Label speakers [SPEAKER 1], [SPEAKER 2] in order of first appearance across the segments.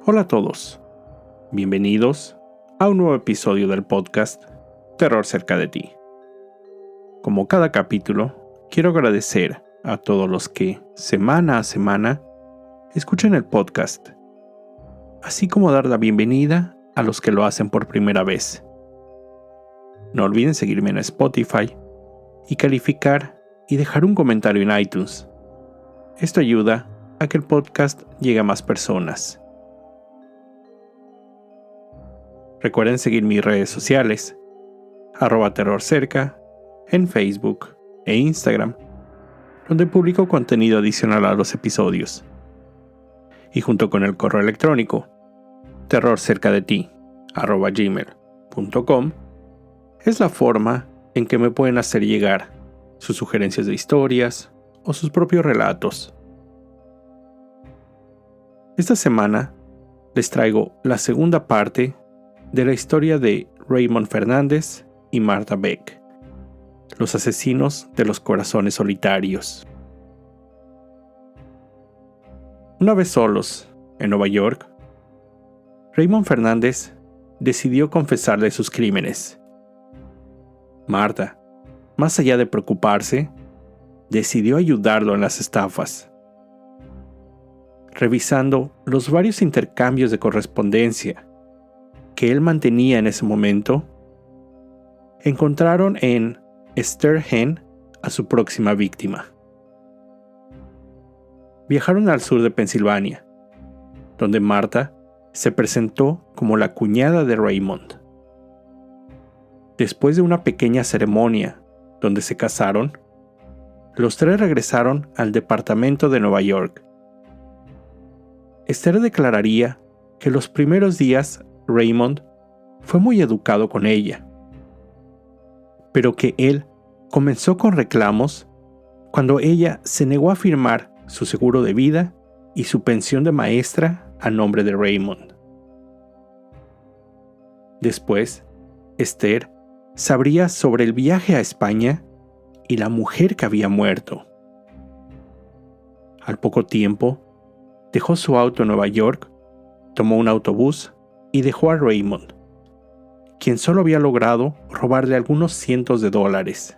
[SPEAKER 1] Hola a todos, bienvenidos a un nuevo episodio del podcast Terror cerca de ti. Como cada capítulo, quiero agradecer a todos los que, semana a semana, escuchan el podcast, así como dar la bienvenida a los que lo hacen por primera vez. No olviden seguirme en Spotify y calificar y dejar un comentario en iTunes. Esto ayuda a que el podcast llegue a más personas. Recuerden seguir mis redes sociales, @terrorcerca, en Facebook e Instagram, donde publico contenido adicional a los episodios. Y junto con el correo electrónico, terrorcercadeti@gmail.com, es la forma en que me pueden hacer llegar sus sugerencias de historias o sus propios relatos. Esta semana les traigo la segunda parte de la historia de Raymond Fernández y Martha Beck, los asesinos de los corazones solitarios. Una vez solos, en Nueva York, Raymond Fernández decidió confesarle sus crímenes. Martha, más allá de preocuparse, decidió ayudarlo en las estafas. Revisando los varios intercambios de correspondencia que él mantenía en ese momento, encontraron en Esther Henn a su próxima víctima. Viajaron al sur de Pensilvania, donde Martha se presentó como la cuñada de Raymond. Después de una pequeña ceremonia donde se casaron, los tres regresaron al departamento de Nueva York. Esther declararía que los primeros días Raymond fue muy educado con ella, pero que él comenzó con reclamos cuando ella se negó a firmar su seguro de vida y su pensión de maestra a nombre de Raymond. Después, Esther sabría sobre el viaje a España y la mujer que había muerto. Al poco tiempo, dejó su auto en Nueva York, tomó un autobús y dejó a Raymond, quien solo había logrado robarle algunos cientos de dólares.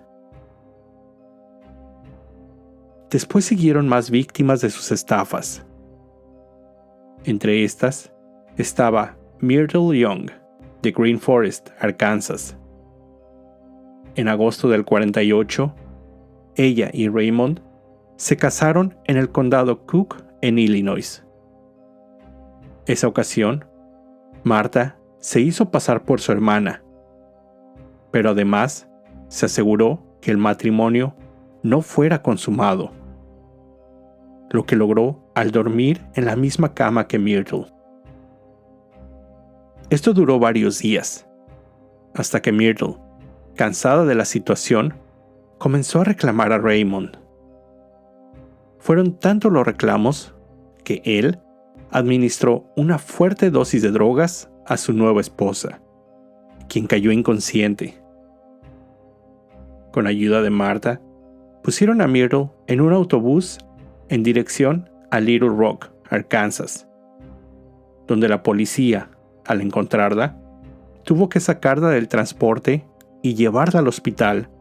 [SPEAKER 1] Después siguieron más víctimas de sus estafas. Entre estas estaba Myrtle Young, de Green Forest, Arkansas. En agosto del 48, ella y Raymond se casaron en el condado Cook, en Illinois. Esa ocasión, Martha se hizo pasar por su hermana, pero además se aseguró que el matrimonio no fuera consumado, lo que logró al dormir en la misma cama que Myrtle. Esto duró varios días, hasta que Myrtle, cansada de la situación, comenzó a reclamar a Raymond. Fueron tantos los reclamos que él administró una fuerte dosis de drogas a su nueva esposa, quien cayó inconsciente. Con ayuda de Martha, pusieron a Myrtle en un autobús en dirección a Little Rock, Arkansas, donde la policía, al encontrarla, tuvo que sacarla del transporte y llevarla al hospital,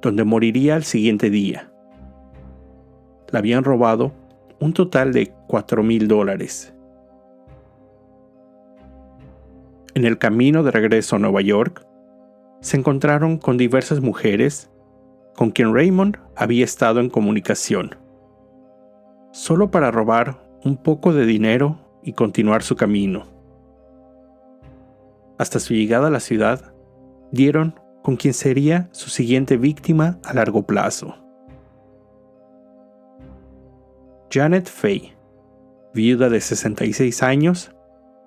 [SPEAKER 1] donde moriría al siguiente día. La habían robado un total de $4,000. En el camino de regreso a Nueva York, se encontraron con diversas mujeres con quien Raymond había estado en comunicación, solo para robar un poco de dinero y continuar su camino. Hasta su llegada a la ciudad, dieron con quien sería su siguiente víctima a largo plazo. Janet Fay, viuda de 66 años,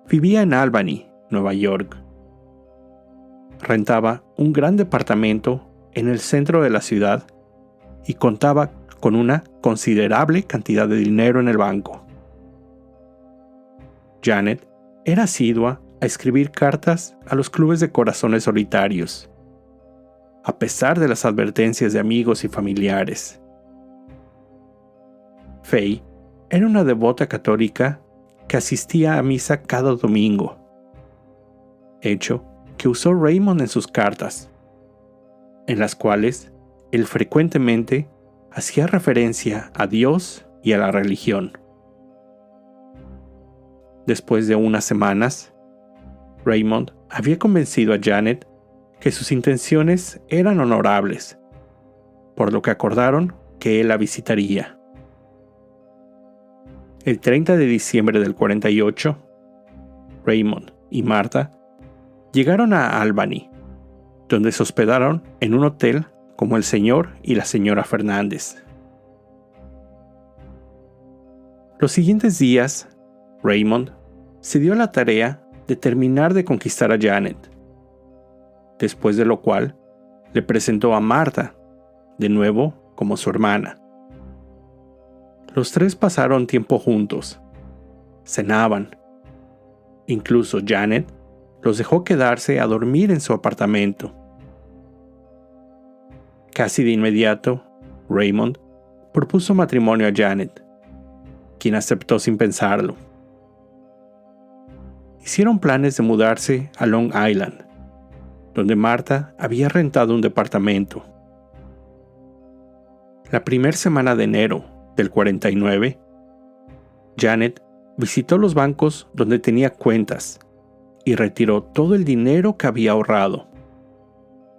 [SPEAKER 1] vivía en Albany, Nueva York. Rentaba un gran departamento en el centro de la ciudad y contaba con una considerable cantidad de dinero en el banco. Janet era asidua a escribir cartas a los clubes de corazones solitarios, a pesar de las advertencias de amigos y familiares. Fay era una devota católica que asistía a misa cada domingo, hecho que usó Raymond en sus cartas, en las cuales él frecuentemente hacía referencia a Dios y a la religión. Después de unas semanas, Raymond había convencido a Janet que sus intenciones eran honorables, por lo que acordaron que él la visitaría. El 30 de diciembre del 48, Raymond y Martha llegaron a Albany, donde se hospedaron en un hotel como el señor y la señora Fernández. Los siguientes días, Raymond se dio a la tarea de terminar de conquistar a Janet, después de lo cual le presentó a Martha, de nuevo como su hermana. Los tres pasaron tiempo juntos, cenaban. Incluso Janet los dejó quedarse a dormir en su apartamento. Casi de inmediato, Raymond propuso matrimonio a Janet, quien aceptó sin pensarlo. Hicieron planes de mudarse a Long Island, donde Martha había rentado un departamento. La primera semana de enero del 49, Janet visitó los bancos donde tenía cuentas y retiró todo el dinero que había ahorrado,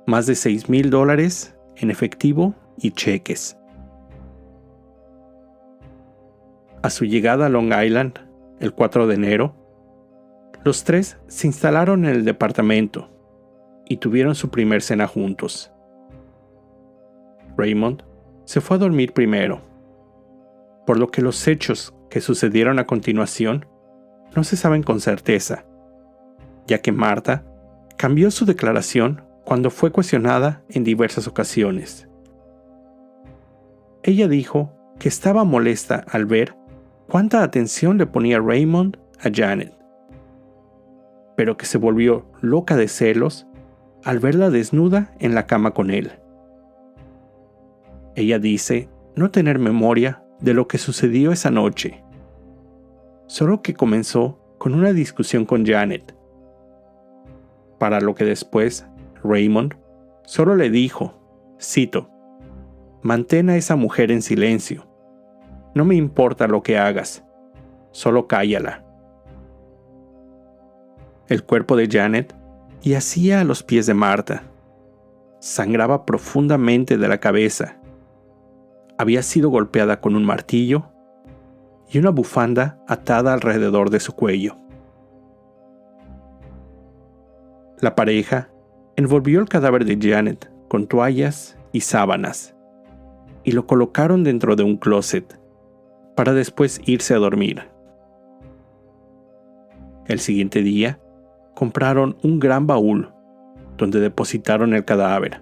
[SPEAKER 1] más de $6,000 en efectivo y cheques. A su llegada a Long Island, el 4 de enero, los tres se instalaron en el departamento y tuvieron su primer cena juntos. Raymond se fue a dormir primero, por lo que los hechos que sucedieron a continuación no se saben con certeza, ya que Martha cambió su declaración cuando fue cuestionada en diversas ocasiones. Ella dijo que estaba molesta al ver cuánta atención le ponía Raymond a Janet, pero que se volvió loca de celos al verla desnuda en la cama con él. Ella dice no tener memoria de lo que sucedió esa noche, solo que comenzó con una discusión con Janet, para lo que después Raymond solo le dijo, cito, «Mantén a esa mujer en silencio. No me importa lo que hagas, solo cállala». El cuerpo de Janet yacía a los pies de Martha. Sangraba profundamente de la cabeza. Había sido golpeada con un martillo y una bufanda atada alrededor de su cuello. La pareja envolvió el cadáver de Janet con toallas y sábanas y lo colocaron dentro de un closet para después irse a dormir. El siguiente día, compraron un gran baúl donde depositaron el cadáver.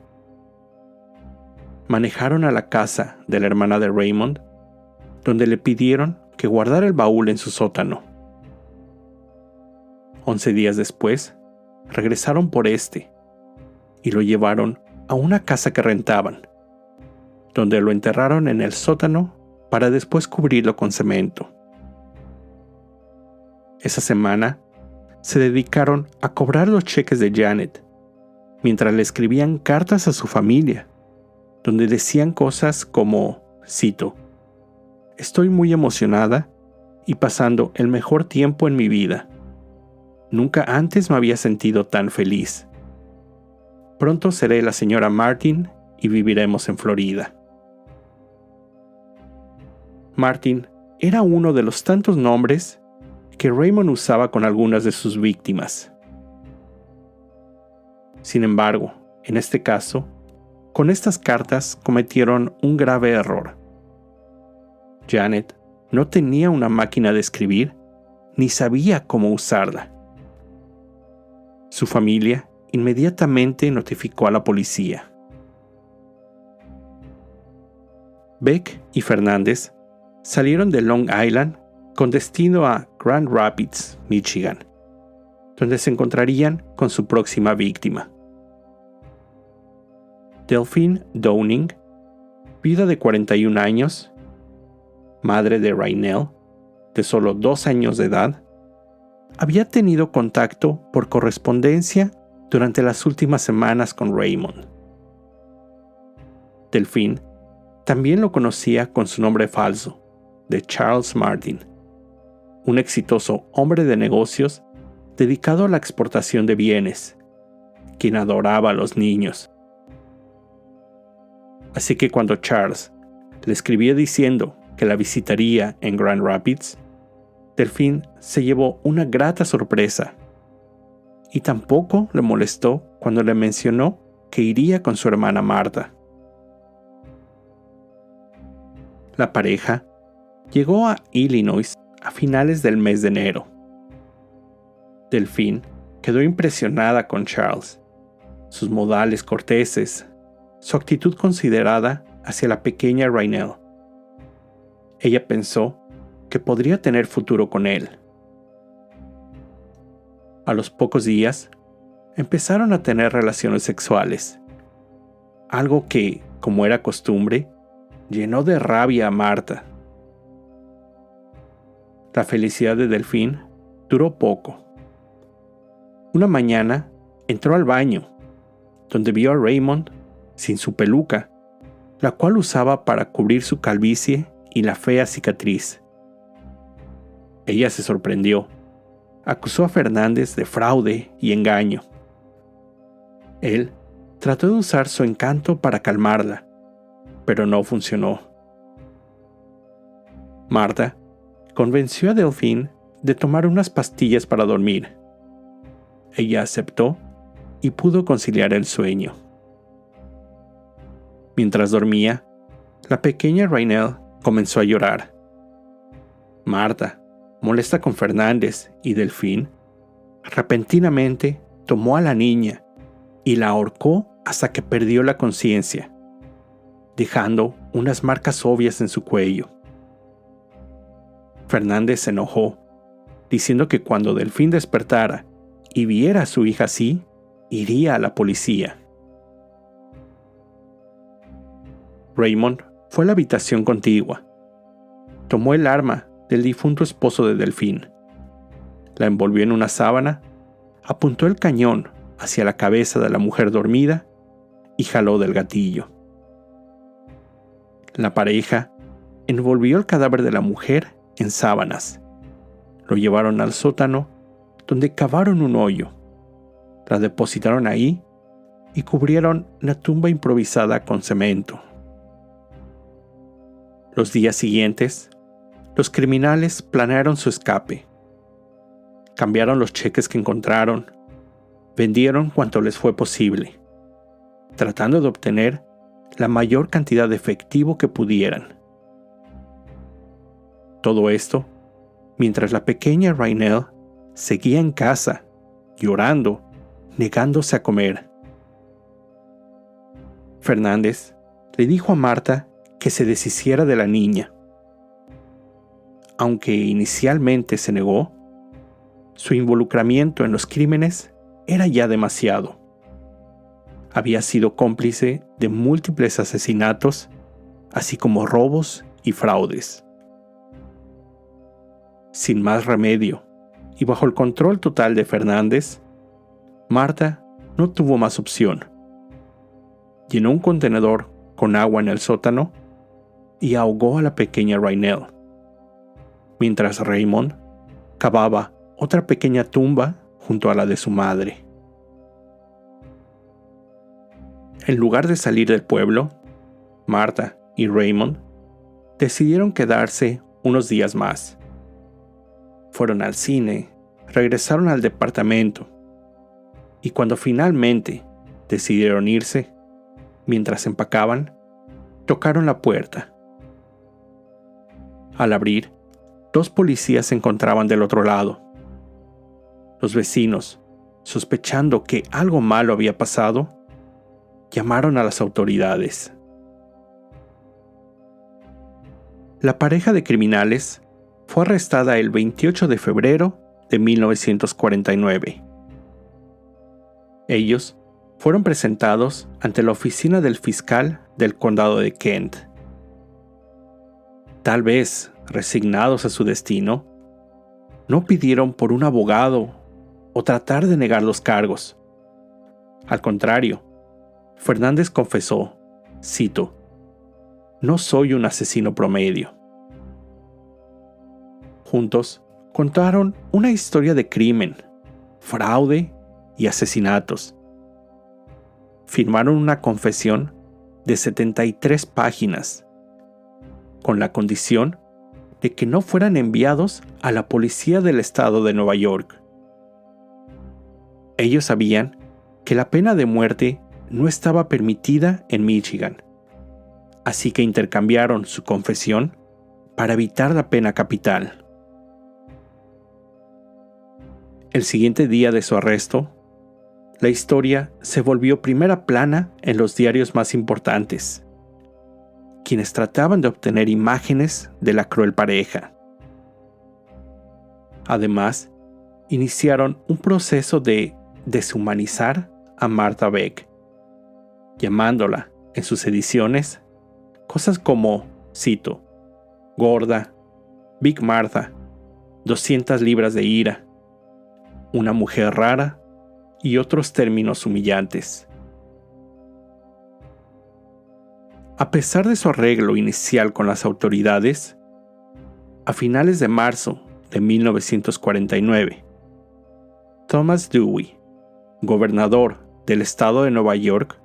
[SPEAKER 1] Manejaron a la casa de la hermana de Raymond, donde le pidieron que guardara el baúl en su sótano. 11 días después, regresaron por este y lo llevaron a una casa que rentaban, donde lo enterraron en el sótano para después cubrirlo con cemento. Esa semana, se dedicaron a cobrar los cheques de Janet, mientras le escribían cartas a su familia, donde decían cosas como, cito, «Estoy muy emocionada y pasando el mejor tiempo en mi vida. Nunca antes me había sentido tan feliz. Pronto seré la señora Martin y viviremos en Florida». Martin era uno de los tantos nombres que Raymond usaba con algunas de sus víctimas. Sin embargo, en este caso, con estas cartas cometieron un grave error. Janet no tenía una máquina de escribir ni sabía cómo usarla. Su familia inmediatamente notificó a la policía. Beck y Fernández salieron de Long Island con destino a Grand Rapids, Michigan, donde se encontrarían con su próxima víctima. Delphine Downing, viuda de 41 años, madre de Raynell, de solo 2 años de edad, había tenido contacto por correspondencia durante las últimas semanas con Raymond. Delphine también lo conocía con su nombre falso, de Charles Martin, un exitoso hombre de negocios dedicado a la exportación de bienes, quien adoraba a los niños. Así que cuando Charles le escribió diciendo que la visitaría en Grand Rapids, Delphine se llevó una grata sorpresa y tampoco le molestó cuando le mencionó que iría con su hermana Martha. La pareja llegó a Illinois a finales del mes de enero. Delphine quedó impresionada con Charles, sus modales corteses, su actitud considerada hacia la pequeña Raynell. Ella pensó que podría tener futuro con él. A los pocos días, empezaron a tener relaciones sexuales, algo que, como era costumbre, llenó de rabia a Martha. La felicidad de Delphine duró poco. Una mañana entró al baño, donde vio a Raymond sin su peluca, la cual usaba para cubrir su calvicie y la fea cicatriz. Ella se sorprendió. Acusó a Fernández de fraude y engaño. Él trató de usar su encanto para calmarla, pero no funcionó. Martha convenció a Delphine de tomar unas pastillas para dormir. Ella aceptó y pudo conciliar el sueño. Mientras dormía, la pequeña Raynell comenzó a llorar. Martha, molesta con Fernández y Delphine, repentinamente tomó a la niña y la ahorcó hasta que perdió la conciencia, dejando unas marcas obvias en su cuello. Fernández se enojó, diciendo que cuando Delphine despertara y viera a su hija así, iría a la policía. Raymond fue a la habitación contigua. Tomó el arma del difunto esposo de Delphine, la envolvió en una sábana, apuntó el cañón hacia la cabeza de la mujer dormida y jaló del gatillo. La pareja envolvió el cadáver de la mujer en sábanas. Lo llevaron al sótano, donde cavaron un hoyo. La depositaron ahí y cubrieron la tumba improvisada con cemento. Los días siguientes, los criminales planearon su escape. Cambiaron los cheques que encontraron, vendieron cuanto les fue posible, tratando de obtener la mayor cantidad de efectivo que pudieran. Todo esto mientras la pequeña Raynell seguía en casa, llorando, negándose a comer. Fernández le dijo a Martha que se deshiciera de la niña. Aunque inicialmente se negó, su involucramiento en los crímenes era ya demasiado. Había sido cómplice de múltiples asesinatos, así como robos y fraudes. Sin más remedio, y bajo el control total de Fernández, Martha no tuvo más opción. Llenó un contenedor con agua en el sótano y ahogó a la pequeña Raynell, mientras Raymond cavaba otra pequeña tumba junto a la de su madre. En lugar de salir del pueblo, Martha y Raymond decidieron quedarse unos días más. Fueron al cine, regresaron al departamento, y cuando finalmente decidieron irse, mientras empacaban, tocaron la puerta. Al abrir, 2 policías se encontraban del otro lado. Los vecinos, sospechando que algo malo había pasado, llamaron a las autoridades. La pareja de criminales fue arrestada el 28 de febrero de 1949. Ellos fueron presentados ante la oficina del fiscal del condado de Kent. Tal vez resignados a su destino, no pidieron por un abogado o tratar de negar los cargos. Al contrario, Fernández confesó, cito, "No soy un asesino promedio". Juntos contaron una historia de crimen, fraude y asesinatos. Firmaron una confesión de 73 páginas, con la condición de que no fueran enviados a la policía del estado de Nueva York. Ellos sabían que la pena de muerte no estaba permitida en Michigan, así que intercambiaron su confesión para evitar la pena capital. El siguiente día de su arresto, la historia se volvió primera plana en los diarios más importantes, quienes trataban de obtener imágenes de la cruel pareja. Además, iniciaron un proceso de deshumanizar a Martha Beck, llamándola en sus ediciones cosas como, cito, gorda, Big Martha, 200 libras de ira, una mujer rara y otros términos humillantes. A pesar de su arreglo inicial con las autoridades, a finales de marzo de 1949, Thomas Dewey, gobernador del estado de Nueva York,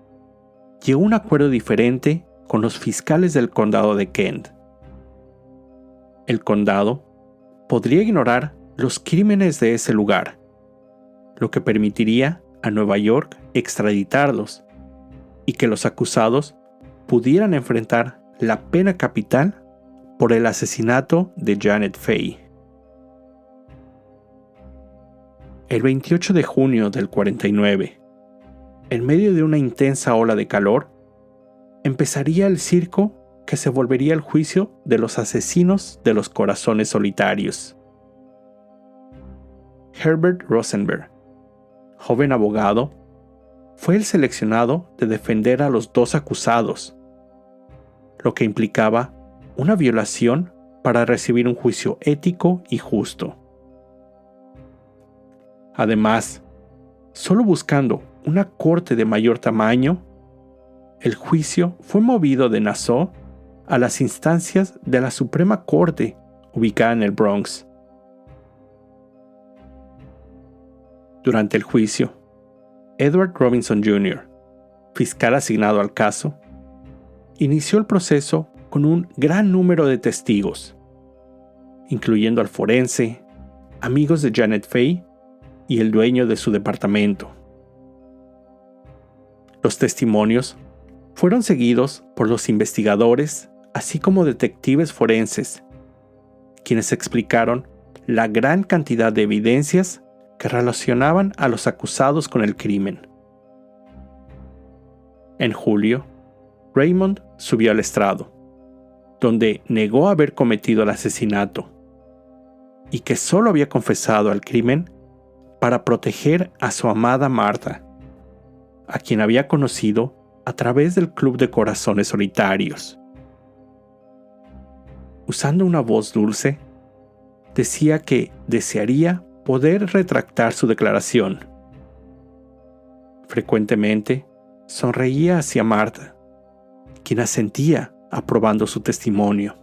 [SPEAKER 1] llegó a un acuerdo diferente con los fiscales del condado de Kent. El condado podría ignorar los crímenes de ese lugar, lo que permitiría a Nueva York extraditarlos y que los acusados pudieran enfrentar la pena capital por el asesinato de Janet Fay. El 28 de junio del 49, en medio de una intensa ola de calor, empezaría el circo que se volvería el juicio de los asesinos de los corazones solitarios. Herbert Rosenberg, joven abogado, fue el seleccionado de defender a los dos acusados, lo que implicaba una violación para recibir un juicio ético y justo. Además, solo buscando una corte de mayor tamaño, el juicio fue movido de Nassau a las instancias de la Suprema Corte, ubicada en el Bronx. Durante el juicio, Edward Robinson Jr., fiscal asignado al caso, inició el proceso con un gran número de testigos, incluyendo al forense, amigos de Janet Fay y el dueño de su departamento. Los testimonios fueron seguidos por los investigadores, así como detectives forenses, quienes explicaron la gran cantidad de evidencias que relacionaban a los acusados con el crimen. En julio, Raymond subió al estrado, donde negó haber cometido el asesinato y que solo había confesado el crimen para proteger a su amada Martha, a quien había conocido a través del Club de Corazones Solitarios. Usando una voz dulce, decía que desearía poder retractar su declaración. Frecuentemente, sonreía hacia Martha, quien asentía aprobando su testimonio.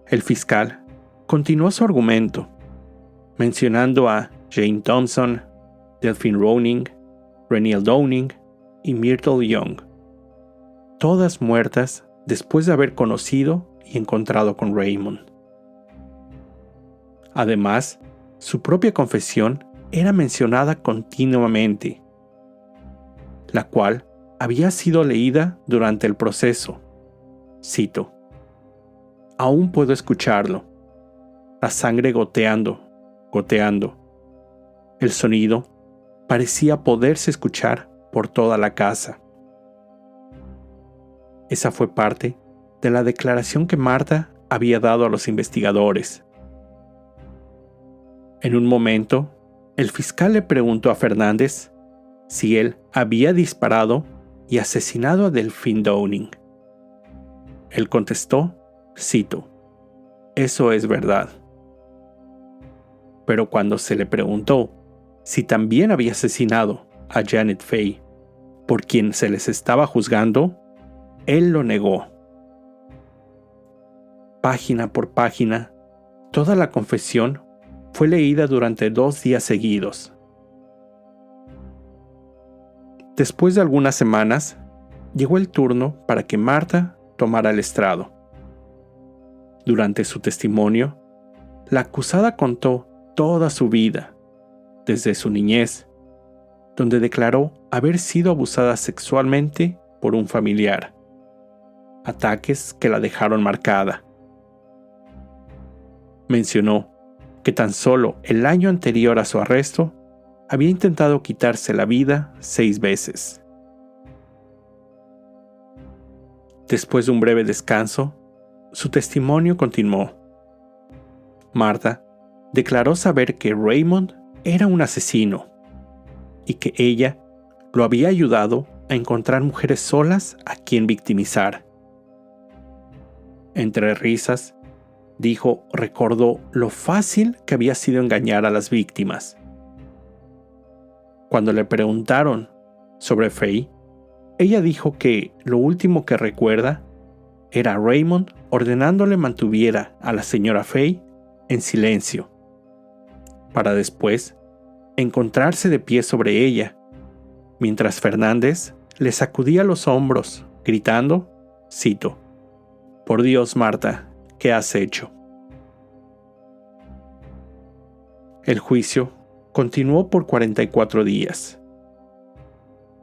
[SPEAKER 1] El fiscal continuó su argumento, mencionando a Jane Thompson, Delphine Roning, Reniel Downing y Myrtle Young, todas muertas después de haber conocido y encontrado con Raymond. Además, su propia confesión era mencionada continuamente, la cual había sido leída durante el proceso. Cito: "Aún puedo escucharlo, la sangre goteando. El sonido parecía poderse escuchar por toda la casa". Esa fue parte de la declaración que Martha había dado a los investigadores. En un momento, el fiscal le preguntó a Fernández si él había disparado y asesinado a Delphine Downing. Él contestó, cito, «Eso es verdad». Pero cuando se le preguntó si también había asesinado a Janet Faye, por quien se les estaba juzgando, él lo negó. Página por página, toda la confesión fue leída durante 2 días seguidos. Después de algunas semanas, llegó el turno para que Martha tomara el estrado. Durante su testimonio, la acusada contó toda su vida, desde su niñez, donde declaró haber sido abusada sexualmente por un familiar, ataques que la dejaron marcada. Mencionó que tan solo el año anterior a su arresto había intentado quitarse la vida 6 veces. Después de un breve descanso, su testimonio continuó. Martha declaró saber que Raymond era un asesino y que ella lo había ayudado a encontrar mujeres solas a quien victimizar. Entre risas, recordó lo fácil que había sido engañar a las víctimas. Cuando le preguntaron sobre Faye, ella dijo que lo último que recuerda era Raymond ordenándole mantuviera a la señora Faye en silencio, para después encontrarse de pie sobre ella, mientras Fernández le sacudía los hombros, gritando, cito, «Por Dios, Martha, ¿qué has hecho?». El juicio continuó por 44 días.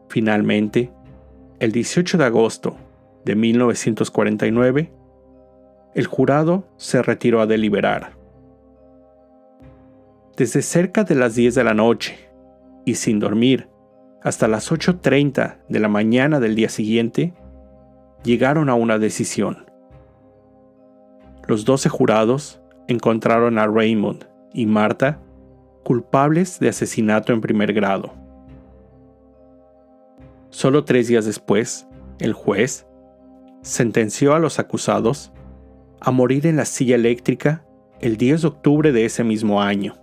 [SPEAKER 1] Finalmente, el 18 de agosto de 1949, el jurado se retiró a deliberar. Desde cerca de las 10 de la noche y sin dormir hasta las 8:30 de la mañana del día siguiente, llegaron a una decisión. Los 12 jurados encontraron a Raymond y Martha culpables de asesinato en primer grado. Solo 3 días después, el juez sentenció a los acusados a morir en la silla eléctrica el 10 de octubre de ese mismo año.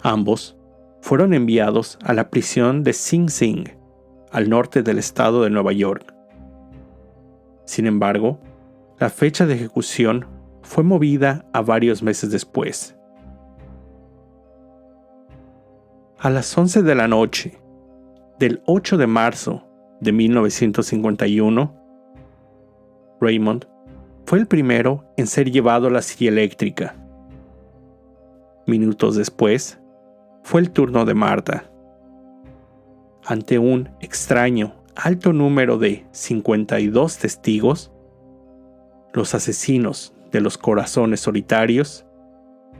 [SPEAKER 1] Ambos fueron enviados a la prisión de Sing Sing, al norte del estado de Nueva York. Sin embargo, la fecha de ejecución fue movida a varios meses después. A las 11 de la noche del 8 de marzo de 1951, Raymond fue el primero en ser llevado a la silla eléctrica. Minutos después, fue el turno de Martha. Ante un extraño alto número de 52 testigos, los asesinos de los corazones solitarios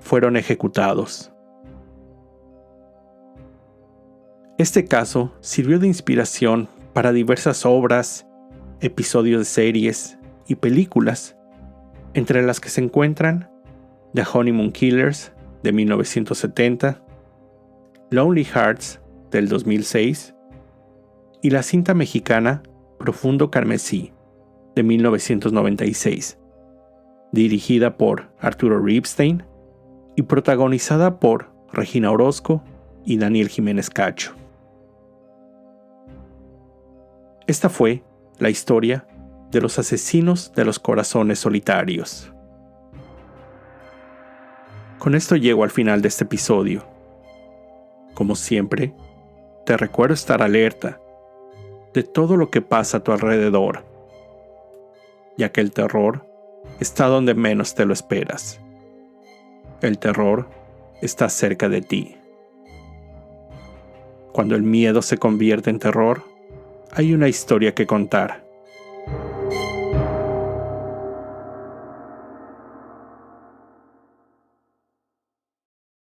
[SPEAKER 1] fueron ejecutados. Este caso sirvió de inspiración para diversas obras, episodios de series y películas, entre las que se encuentran The Honeymoon Killers de 1970, Lonely Hearts del 2006 y la cinta mexicana Profundo Carmesí de 1996, dirigida por Arturo Ripstein y protagonizada por Regina Orozco y Daniel Jiménez Cacho. Esta fue la historia de los asesinos de los corazones solitarios. Con esto llego al final de este episodio. Como siempre, te recuerdo estar alerta de todo lo que pasa a tu alrededor, ya que el terror está donde menos te lo esperas. El terror está cerca de ti. Cuando el miedo se convierte en terror, hay una historia que contar.